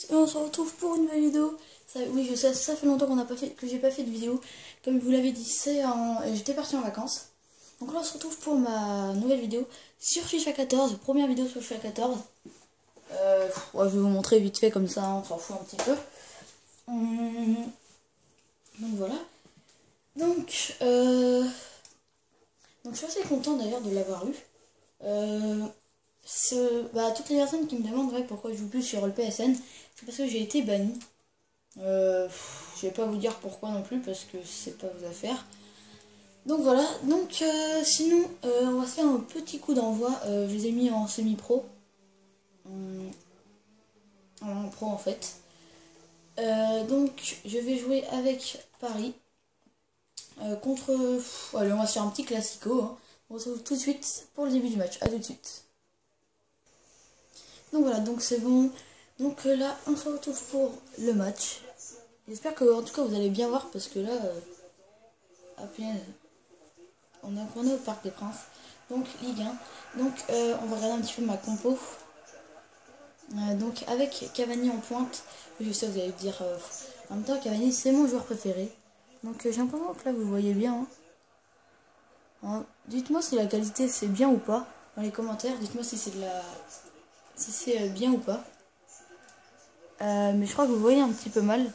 Et on se retrouve pour une nouvelle vidéo. Oui, je sais, ça fait longtemps que j'ai pas fait de vidéo. Comme je vous l'avais dit, j'étais partie en vacances. Donc là, on se retrouve pour ma nouvelle vidéo sur FIFA 14. Première vidéo sur FIFA 14. Ouais, je vais vous montrer vite fait comme ça, on s'en fout un petit peu. Donc voilà. Donc je suis assez content d'ailleurs de l'avoir eu. Toutes les personnes qui me demandent pourquoi je joue plus sur le PSN, c'est parce que j'ai été banni. Je vais pas vous dire pourquoi non plus parce que c'est pas vos affaires. Donc voilà, sinon on va se faire un petit coup d'envoi. Je les ai mis en semi-pro. En pro en fait. Donc je vais jouer avec Paris. Contre... allez, on va se faire un petit classico. Hein. On se retrouve tout de suite pour le début du match. A tout de suite. Donc voilà, donc c'est bon. Donc là, on se retrouve pour le match. J'espère que en tout cas vous allez bien voir parce que là, on est au Parc des Princes. Donc Ligue 1. Donc on va regarder un petit peu ma compo. Donc avec Cavani en pointe. Je sais vous allez dire en même temps Cavani c'est mon joueur préféré. Donc j'ai l'impression que là vous voyez bien. Hein. Dites-moi si la qualité c'est bien ou pas dans les commentaires. Dites-moi si c'est bien ou pas. Mais je crois que vous voyez un petit peu mal.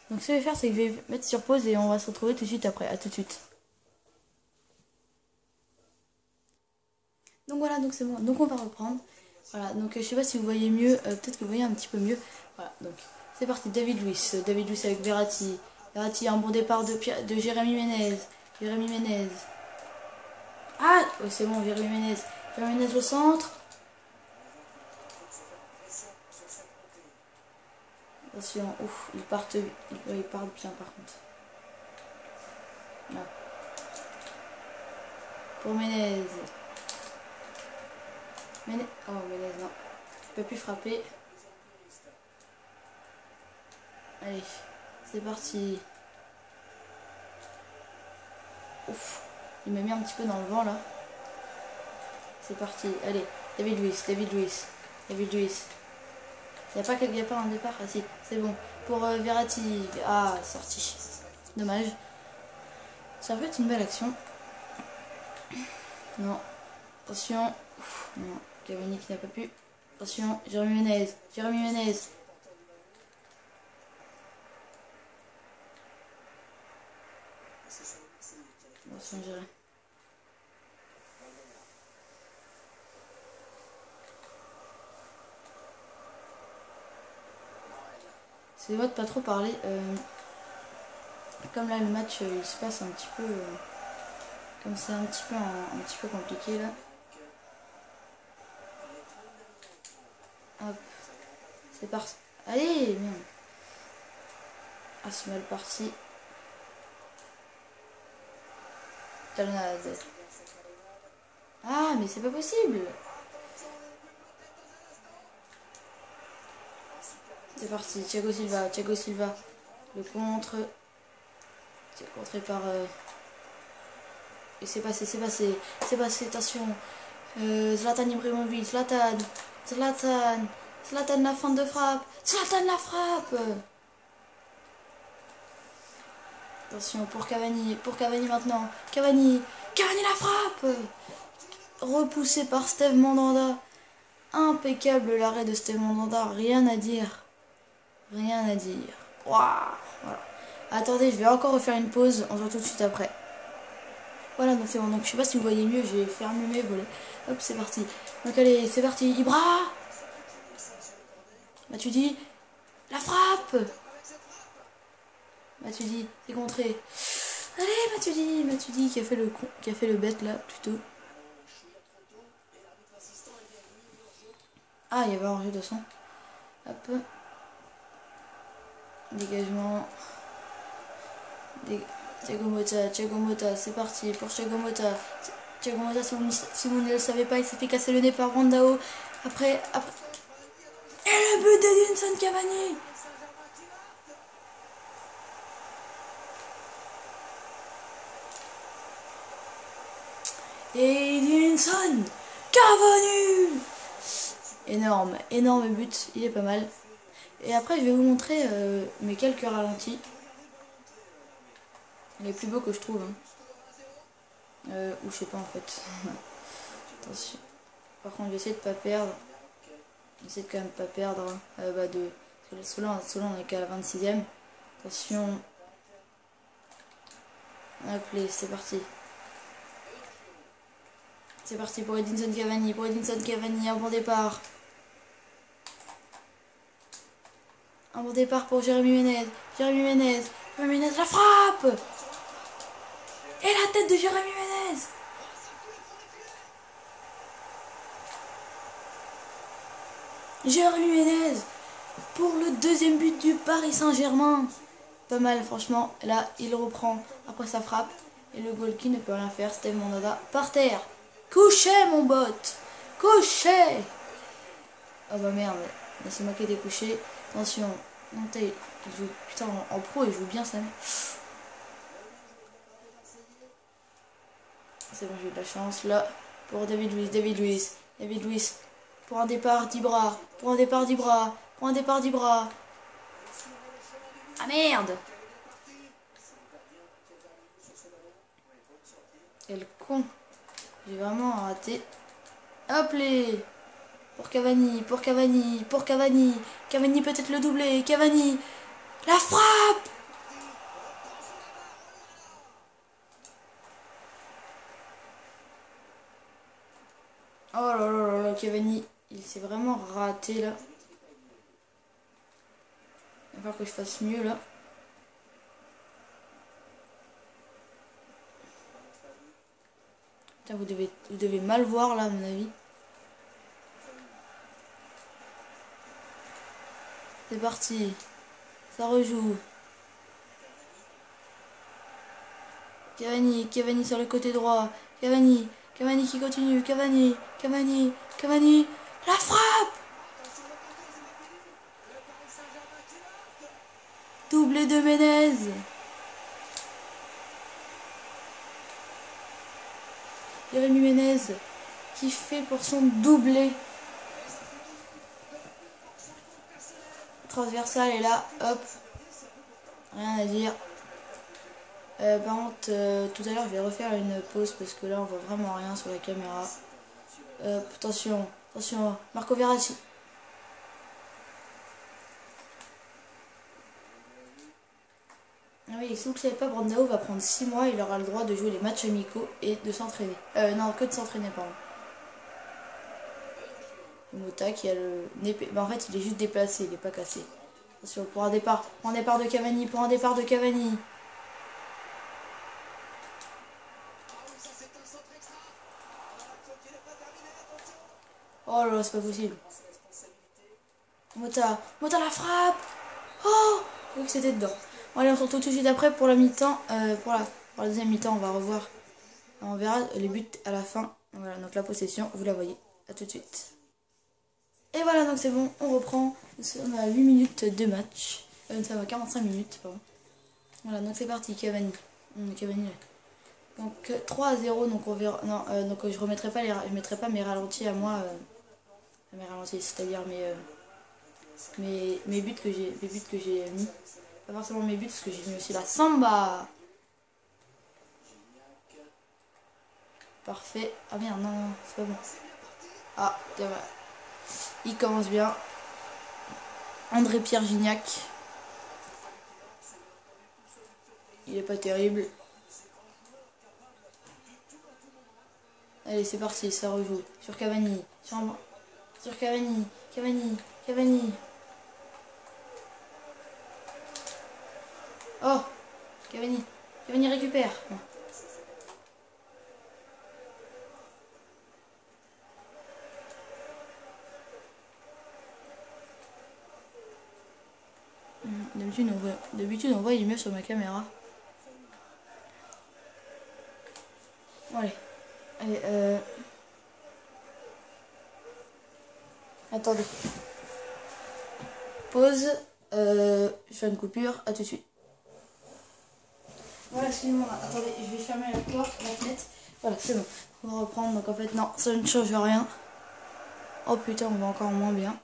Donc ce que je vais faire c'est que je vais mettre sur pause et on va se retrouver tout de suite après. A tout de suite. Donc voilà, donc c'est bon. Donc on va reprendre. Voilà, donc je sais pas si vous voyez mieux. Peut-être que vous voyez un petit peu mieux. Voilà, donc c'est parti. David Luiz. David Luiz avec Verratti. Verratti, un bon départ de Jérémy Ménez. Jérémy Ménez. Ah oh, c'est bon, Jérémy Ménez. Jérémy Ménez au centre. Attention, ouf, ils partent bien par contre. Là. Pour Ménez. Oh Ménez, non. Je peux plus frapper. Allez, c'est parti. Ouf, il m'a mis un petit peu dans le vent là. C'est parti, allez, David Luiz. Il n'y a pas un départ. Ah si, c'est bon. Pour Verratti. Ah, sorti. Dommage. Ça peut être une belle action. Non. Attention. Ouf, non. Cavani qui n'a pas pu. Attention. Jérémy Ménez. Attention, Jérémy. C'est moi de pas trop parler. Comme là le match il se passe un petit peu comme c'est un petit peu compliqué là. Hop, c'est parti. Allez, merde. Ah, c'est mal parti. Talonnade. Ah, mais c'est pas possible. C'est parti, Thiago Silva. Le contre. C'est contré par... Et c'est passé, attention. Zlatan Ibrahimovic, Zlatan, la fin de frappe. Zlatan la frappe. Attention, pour Cavani maintenant. Cavani la frappe. Repoussé par Steve Mandanda. Impeccable l'arrêt de Steve Mandanda, rien à dire. Waouh, voilà. Attendez, je vais encore refaire une pause, on se retrouve tout de suite après. Voilà, donc c'est bon, donc je sais pas si vous voyez mieux, j'ai fermé mes volets. Hop, c'est parti. Donc allez, c'est parti, Ibra. Matuidi, la frappe. Matuidi, c'est contré. Allez, Matuidi qui a fait le bête là, plutôt. Ah, il y avait un jeu de son. Hop. Dégagement. Thiago Motta, c'est parti pour Thiago Motta. Thiago Motta, si vous ne le savez pas, il s'est fait casser le nez par Randao. Après. Et le but d'Edinson Cavani. Edinson Cavani. Énorme but, il est pas mal. Et après, je vais vous montrer mes quelques ralentis. Les plus beaux que je trouve. Hein. Ou je sais pas en fait. Attention. Par contre, je vais essayer de pas perdre. J'essaie de quand même pas perdre. Selon on est qu'à la 26e. Attention. Hop, c'est parti. C'est parti pour Edinson Cavani. Un bon départ. Un bon départ pour Jérémy Ménez. Jérémy Ménez, la frappe. Et la tête de Jérémy Ménez. Jérémy Ménez pour le deuxième but du Paris Saint-Germain. Pas mal franchement. Là, il reprend après sa frappe. Et le goal qui ne peut rien faire. Steve Mandanda par terre. Couché mon bot. Couché. Oh bah merde. C'est moi qui ai été couché. Attention. Montez. Il joue putain en pro, il joue bien ça. C'est bon, j'ai eu de la chance là. Pour David Luiz. Pour un départ d'Ibra. Ah merde. Quel con. J'ai vraiment raté. Hop les. Pour Cavani. Cavani peut-être le doubler. Cavani. La frappe. Oh là là là, Cavani. Il s'est vraiment raté là. Il va falloir que je fasse mieux là. Putain, vous devez mal voir là à mon avis. C'est parti. Ça rejoue. Cavani sur le côté droit. Cavani qui continue. Cavani. La frappe. Doublé de Ménez. Jérémy Ménez qui fait pour son doublé. Transversal et là, hop. Rien à dire. Par contre, tout à l'heure, je vais refaire une pause parce que là, on voit vraiment rien sur la caméra. Attention, Marco Verratti. Ah oui, si vous ne savez pas, Brandao va prendre 6 mois, il aura le droit de jouer les matchs amicaux et de s'entraîner. Non, que de s'entraîner, pardon. Mota qui a le nez... Bah, en fait, il est juste déplacé, il n'est pas cassé. Attention, pour un départ de Cavani, Oh là là, c'est pas possible. Mota la frappe. Oh, j'ai cru que c'était dedans. Bon, allez, on se retrouve tout de suite après pour la mi-temps. Pour la deuxième mi-temps, on va revoir. On verra les buts à la fin. Voilà, donc la possession, vous la voyez. À tout de suite. Et voilà, donc c'est bon, on reprend. Nous sommes à 8 minutes de match. Nous sommes à 45 minutes, pardon. Voilà, donc c'est parti, Cavani. Cavani. Donc 3-0, donc on verra. Non, donc je remettrai pas je mettrai pas mes ralentis à moi. Mes ralentis, c'est-à-dire mes buts que j'ai mis. Pas forcément mes buts, parce que j'ai mis aussi la samba. Parfait. Ah merde, non, c'est pas bon. Ah, tiens, voilà. Il commence bien. André-Pierre Gignac. Il est pas terrible. Allez, c'est parti, ça rejoue. Sur Cavani. Sur Cavani. Oh, Cavani récupère. Non. D'habitude on voit il est mieux sur ma caméra. Bon, allez, attendez. Pause. Je fais une coupure. À tout de suite. Voilà, excusez-moi. Attendez, je vais fermer la porte, la fenêtre. Voilà, c'est bon. On va reprendre. Donc en fait, non, ça ne change rien. Oh putain, on va encore moins bien.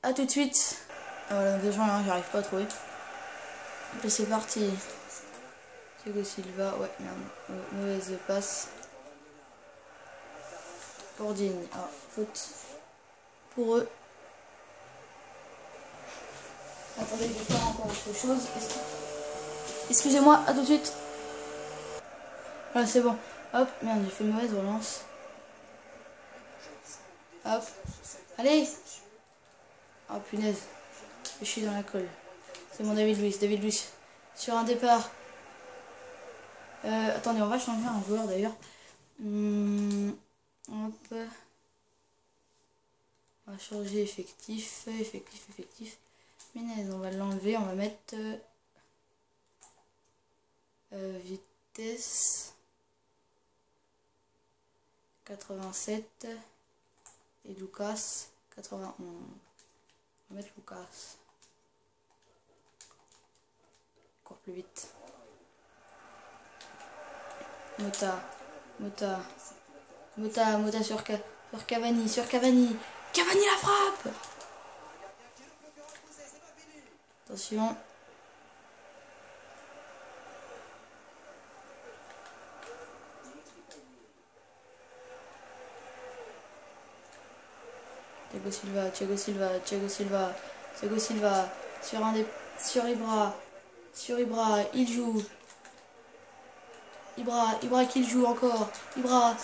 À tout de suite. Déjà, hein, j'arrive pas à trouver. Et c'est parti. Thiago Silva, ouais, merde. Mauvaise passe. Pour Digne. Ah, faute. Pour eux. Attendez, je vais faire encore autre chose. Excusez-moi, à tout de suite. Voilà, c'est bon. Hop, merde, j'ai fait une mauvaise relance. Hop. Allez. Oh punaise. Je suis dans la colle. C'est mon David Luiz. Sur un départ. Attendez, on va changer un joueur d'ailleurs. Hop. On va changer effectif. Punaise, on va l'enlever. On va mettre vitesse 87 et Lucas 91. On va mettre Lucas. Encore plus vite. Mota sur Cavani. Cavani la frappe. Attention. Thiago Silva sur Ibra, il joue. Ibra qui joue encore. Ibra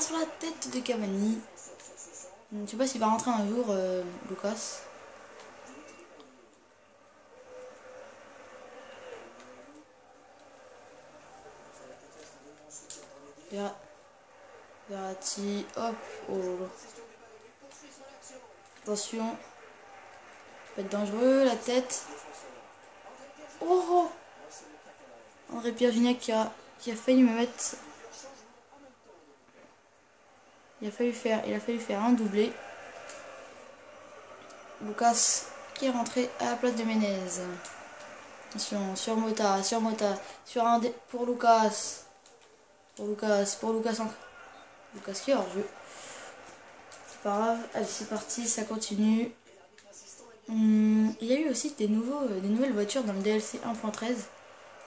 sur la tête de Cavani. Je sais pas s'il va rentrer un jour, Lucas. Verratti, hop, oh. Attention, ça peut être dangereux, la tête. Oh, André Pierre Gignac qui a failli me mettre. Il a fallu faire un doublé. Lucas qui est rentré à la place de Menez. Attention, sur Mota, sur un dé pour Lucas. Pour Lucas encore. Lucas qui est hors jeu. C'est pas grave, allez c'est parti, ça continue. Il y a eu aussi des nouvelles voitures dans le DLC 1.13.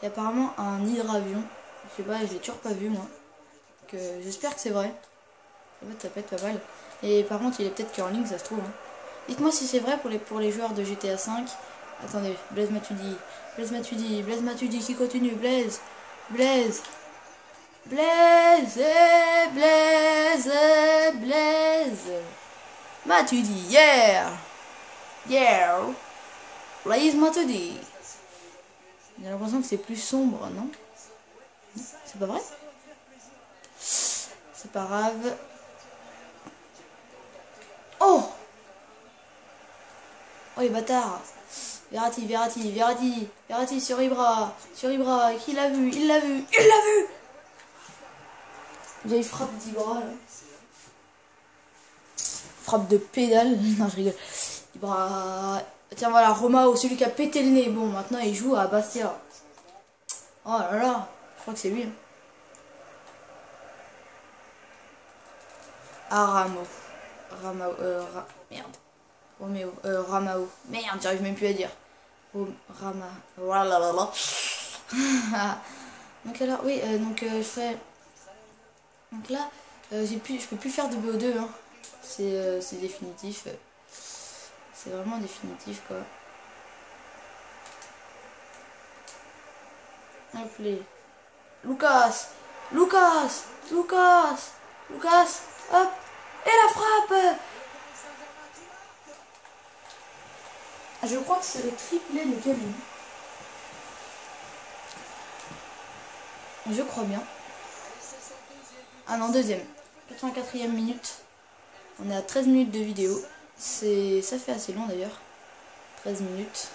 Et apparemment un hydravion. Je sais pas, je l'ai toujours pas vu moi. J'espère que c'est vrai. En fait ça peut être pas mal. Et par contre il est peut-être curling, ça se trouve. Hein. Dites-moi si c'est vrai pour les joueurs de GTA 5. Attendez, Blaise Matuidi qui continue. Blaise Matuidi, yeah, Blaise Matuidi. J'ai l'impression que c'est plus sombre, non? C'est pas vrai? C'est pas grave. Oh les bâtards. Verratti sur Ibra, qui l'a vu, il l'a vu. J'ai frappe d'Ibra là. Frappe de pédale. Non, je rigole. Ibra. Tiens, voilà, Romao, celui qui a pété le nez. Bon, maintenant il joue à Bastia. Oh là là, je crois que c'est lui. Ah, merde. Roméo, Ramao. Merde, j'arrive même plus à dire. Voilà. Donc alors, oui, je ferai. Donc là, je peux plus faire de BO2. Hein. C'est définitif. C'est vraiment définitif, quoi. Appelez. Lucas, hop, et la frappe. Je crois que c'est le triplé de Kevin. Je crois bien. Ah non, deuxième. 84e minute. On est à 13 minutes de vidéo. Ça fait assez long d'ailleurs. 13 minutes.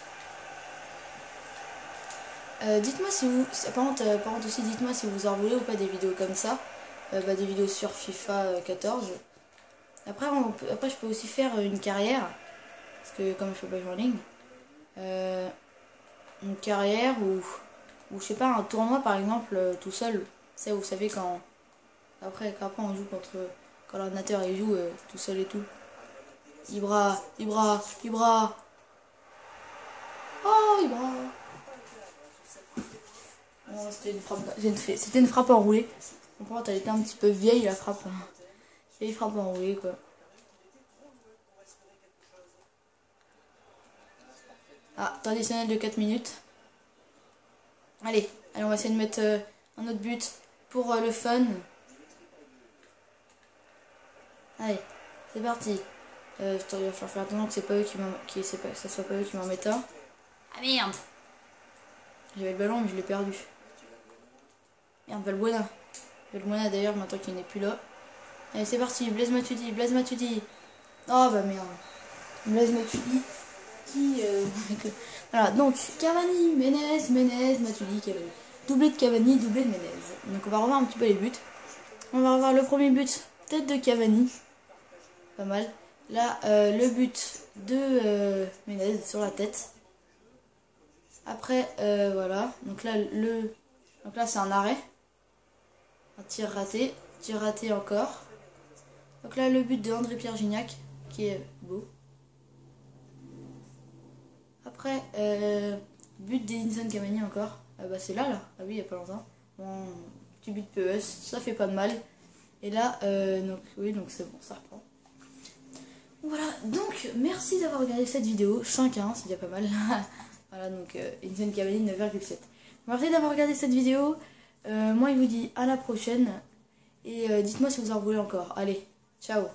Dites-moi si vous... Par contre aussi, dites-moi si vous en voulez ou pas des vidéos comme ça. Des vidéos sur FIFA 14. Après, je peux aussi faire une carrière. Parce que comme je peux pas jouer en ligne. Une carrière ou je sais pas, un tournoi par exemple, tout seul. Ça, vous savez quand... Après on joue quand l'ordinateur il joue tout seul et tout. Ibra. Oh, il va. Non, c'était une frappe enroulée. Par contre, elle était un petit peu vieille, la frappe. Vieille frappe enroulée, quoi. Ah, temps additionnel de 4 minutes. Allez, on va essayer de mettre un autre but pour le fun. Allez, c'est parti. Il va falloir faire attention que c'est pas eux ça soit pas eux qui m'en mettent un. Ah merde! J'avais le ballon mais je l'ai perdu. Merde, Valbuena. Valbuena d'ailleurs maintenant qu'il n'est plus là. Allez, c'est parti, Blaise Matuidi. Oh bah merde. Blaise Matuidi qui... Voilà, donc Cavani, Menez, Matuidi, Cavani. Doublé de Cavani, doublé de Menez. Donc on va revoir un petit peu les buts. On va revoir le premier but, tête de Cavani. Pas mal. Là, le but de Menez sur la tête. Après, voilà. Donc là, c'est un arrêt. Un tir raté encore. Donc là, le but de André-Pierre Gignac, qui est beau. Après, but d'Edinson Cavani encore. Bah c'est là. Ah oui, il n'y a pas longtemps. Bon, petit but PES, ça fait pas de mal. Et là, donc oui, donc c'est bon, ça reprend. Voilà, donc merci d'avoir regardé cette vidéo. 5-1, c'est déjà pas mal. Voilà, donc Edinson Cavani 9,7. Merci d'avoir regardé cette vidéo. Moi, je vous dis à la prochaine. Et dites-moi si vous en voulez encore. Allez, ciao.